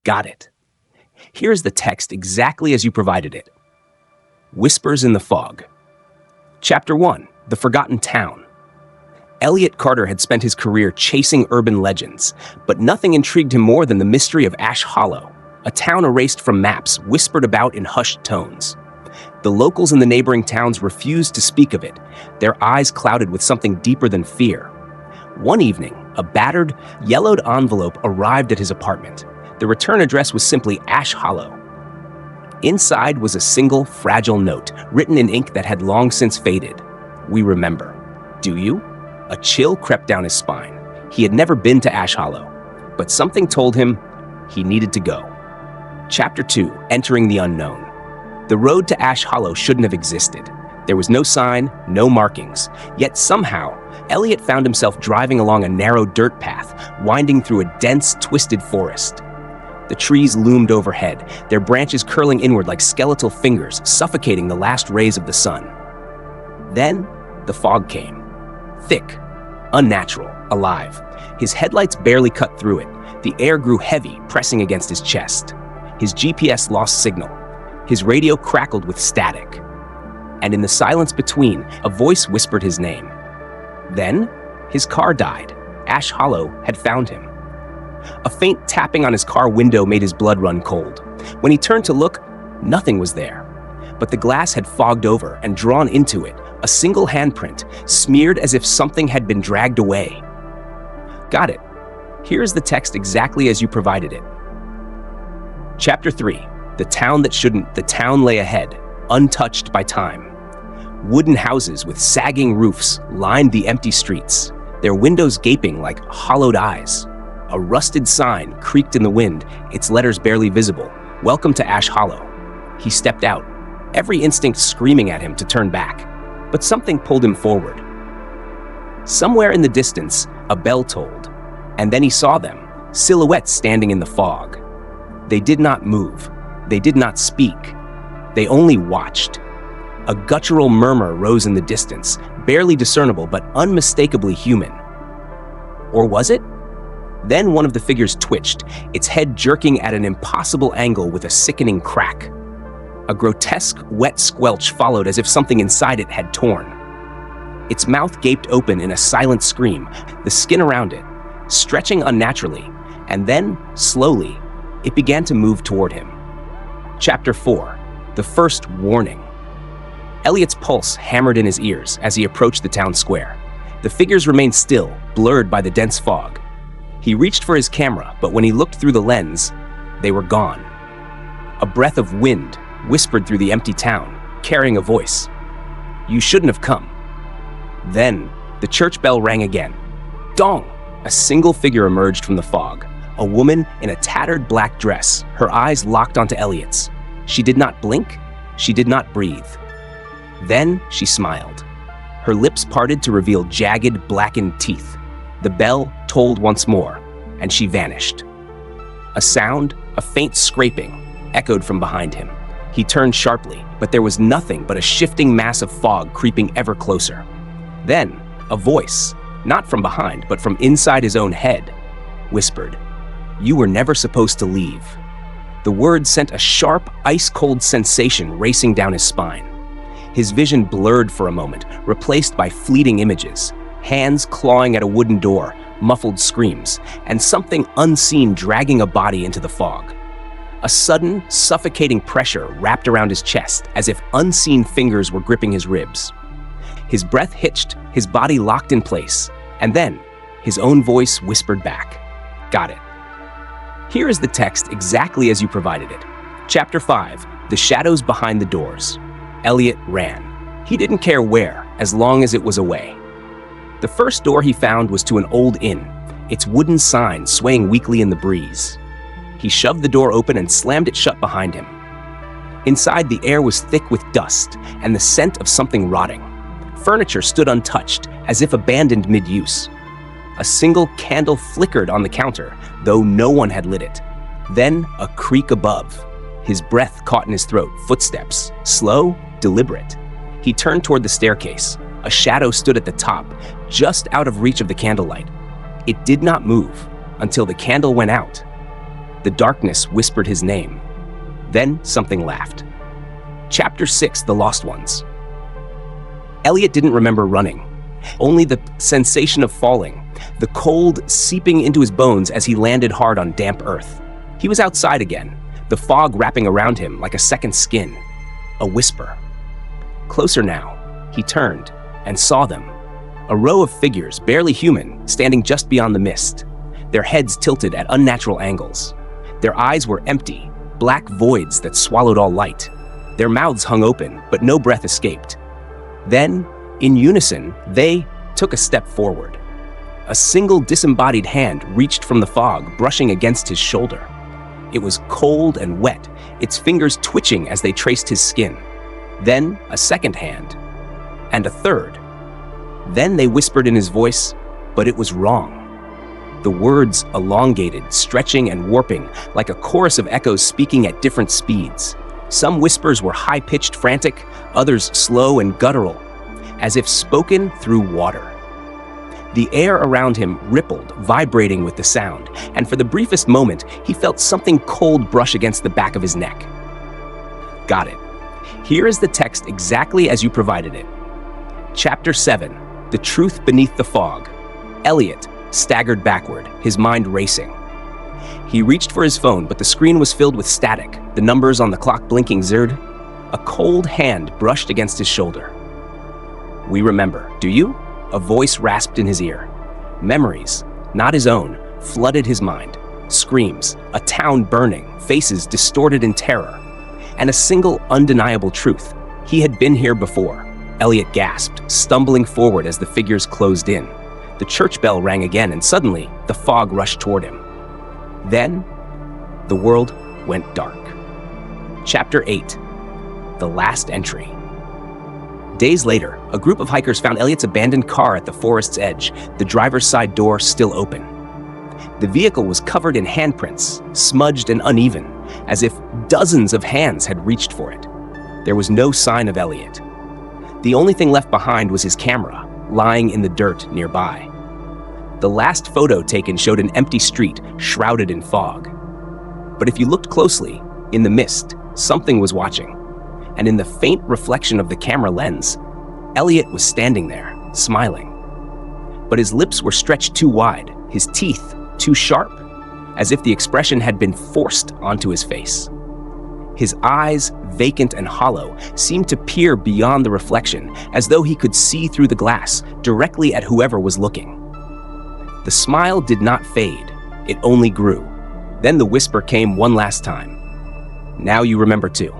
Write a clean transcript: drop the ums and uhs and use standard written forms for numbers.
Got it. Here's the text exactly as you provided it. Whispers in the Fog. Chapter 1, The Forgotten Town. Elliot Carter had spent his career chasing urban legends, but nothing intrigued him more than the mystery of Ash Hollow, a town erased from maps, whispered about in hushed tones. The locals in the neighboring towns refused to speak of it, their eyes clouded with something deeper than fear. One evening, a battered, yellowed envelope arrived at his apartment. The return address was simply Ash Hollow. Inside was a single, fragile note, written in ink that had long since faded. "We remember. Do you?" A chill crept down his spine. He had never been to Ash Hollow, but something told him he needed to go. Chapter 2, Entering the Unknown. The road to Ash Hollow shouldn't have existed. There was no sign, no markings. Yet somehow, Elliot found himself driving along a narrow dirt path, winding through a dense, twisted forest. The trees loomed overhead, their branches curling inward like skeletal fingers, suffocating the last rays of the sun. Then, the fog came. Thick, unnatural, alive. His headlights barely cut through it. The air grew heavy, pressing against his chest. His GPS lost signal. His radio crackled with static. And in the silence between, a voice whispered his name. Then, his car died. Ash Hollow had found him. A faint tapping on his car window made his blood run cold. When he turned to look, nothing was there. But the glass had fogged over, and drawn into it, a single handprint, smeared as if something had been dragged away. Got it. Here's the text exactly as you provided it. Chapter 3, The Town That Shouldn't. The town lay ahead, untouched by time. Wooden houses with sagging roofs lined the empty streets, their windows gaping like hollowed eyes. A rusted sign creaked in the wind, its letters barely visible. "Welcome to Ash Hollow." He stepped out, every instinct screaming at him to turn back. But something pulled him forward. Somewhere in the distance, a bell tolled, and then he saw them, silhouettes standing in the fog. They did not move. They did not speak. They only watched. A guttural murmur rose in the distance, barely discernible but unmistakably human. Or was it? Then one of the figures twitched, its head jerking at an impossible angle with a sickening crack. A grotesque, wet squelch followed as if something inside it had torn. Its mouth gaped open in a silent scream, the skin around it, stretching unnaturally, and then, slowly, it began to move toward him. Chapter 4, The First Warning. Elliot's pulse hammered in his ears as he approached the town square. The figures remained still, blurred by the dense fog. He reached for his camera, but when he looked through the lens, they were gone. A breath of wind whispered through the empty town, carrying a voice. "You shouldn't have come." Then, the church bell rang again. Dong! A single figure emerged from the fog, a woman in a tattered black dress, her eyes locked onto Elliot's. She did not blink, she did not breathe. Then she smiled. Her lips parted to reveal jagged, blackened teeth. The bell tolled once more, and she vanished. A sound, a faint scraping, echoed from behind him. He turned sharply, but there was nothing but a shifting mass of fog creeping ever closer. Then, a voice, not from behind, but from inside his own head, whispered, "You were never supposed to leave." The word sent a sharp, ice-cold sensation racing down his spine. His vision blurred for a moment, replaced by fleeting images, hands clawing at a wooden door, muffled screams, and something unseen dragging a body into the fog. A sudden, suffocating pressure wrapped around his chest, as if unseen fingers were gripping his ribs. His breath hitched, his body locked in place, and then his own voice whispered back, "Got it." Here is the text exactly as you provided it. Chapter 5, The Shadows Behind the Doors. Elliot ran. He didn't care where, as long as it was away. The first door he found was to an old inn, its wooden sign swaying weakly in the breeze. He shoved the door open and slammed it shut behind him. Inside, the air was thick with dust and the scent of something rotting. Furniture stood untouched, as if abandoned mid-use. A single candle flickered on the counter, though no one had lit it. Then a creak above. His breath caught in his throat, footsteps, slow, deliberate. He turned toward the staircase. A shadow stood at the top, just out of reach of the candlelight. It did not move until the candle went out. The darkness whispered his name. Then something laughed. Chapter 6, The Lost Ones. Elliot didn't remember running, only the sensation of falling, the cold seeping into his bones as he landed hard on damp earth. He was outside again, the fog wrapping around him like a second skin. A whisper. Closer now, he turned and saw them. A row of figures, barely human, standing just beyond the mist, their heads tilted at unnatural angles. Their eyes were empty, black voids that swallowed all light. Their mouths hung open, but no breath escaped. Then, in unison, they took a step forward. A single disembodied hand reached from the fog, brushing against his shoulder. It was cold and wet, its fingers twitching as they traced his skin. Then a second hand, and a third. Then they whispered in his voice, but it was wrong. The words elongated, stretching and warping, like a chorus of echoes speaking at different speeds. Some whispers were high-pitched, frantic, others slow and guttural, as if spoken through water. The air around him rippled, vibrating with the sound, and for the briefest moment, he felt something cold brush against the back of his neck. Got it. Here is the text exactly as you provided it. Chapter 7, The Truth Beneath the Fog. Elliot staggered backward, his mind racing. He reached for his phone, but the screen was filled with static, the numbers on the clock blinking zeroed. A cold hand brushed against his shoulder. We remember, do you? A voice rasped in his ear. Memories, not his own, flooded his mind. Screams, a town burning, faces distorted in terror, and a single undeniable truth. He had been here before. Elliot gasped, stumbling forward as the figures closed in. The church bell rang again, and suddenly, the fog rushed toward him. Then, the world went dark. Chapter 8, The Last Entry. Days later, a group of hikers found Elliot's abandoned car at the forest's edge, the driver's side door still open. The vehicle was covered in handprints, smudged and uneven, as if dozens of hands had reached for it. There was no sign of Elliot. The only thing left behind was his camera, lying in the dirt nearby. The last photo taken showed an empty street, shrouded in fog. But if you looked closely, in the mist, something was watching. And in the faint reflection of the camera lens, Elliot was standing there, smiling. But his lips were stretched too wide, his teeth too sharp, as if the expression had been forced onto his face. His eyes, vacant and hollow, seemed to peer beyond the reflection, as though he could see through the glass, directly at whoever was looking. The smile did not fade, it only grew. Then the whisper came one last time. Now you remember too.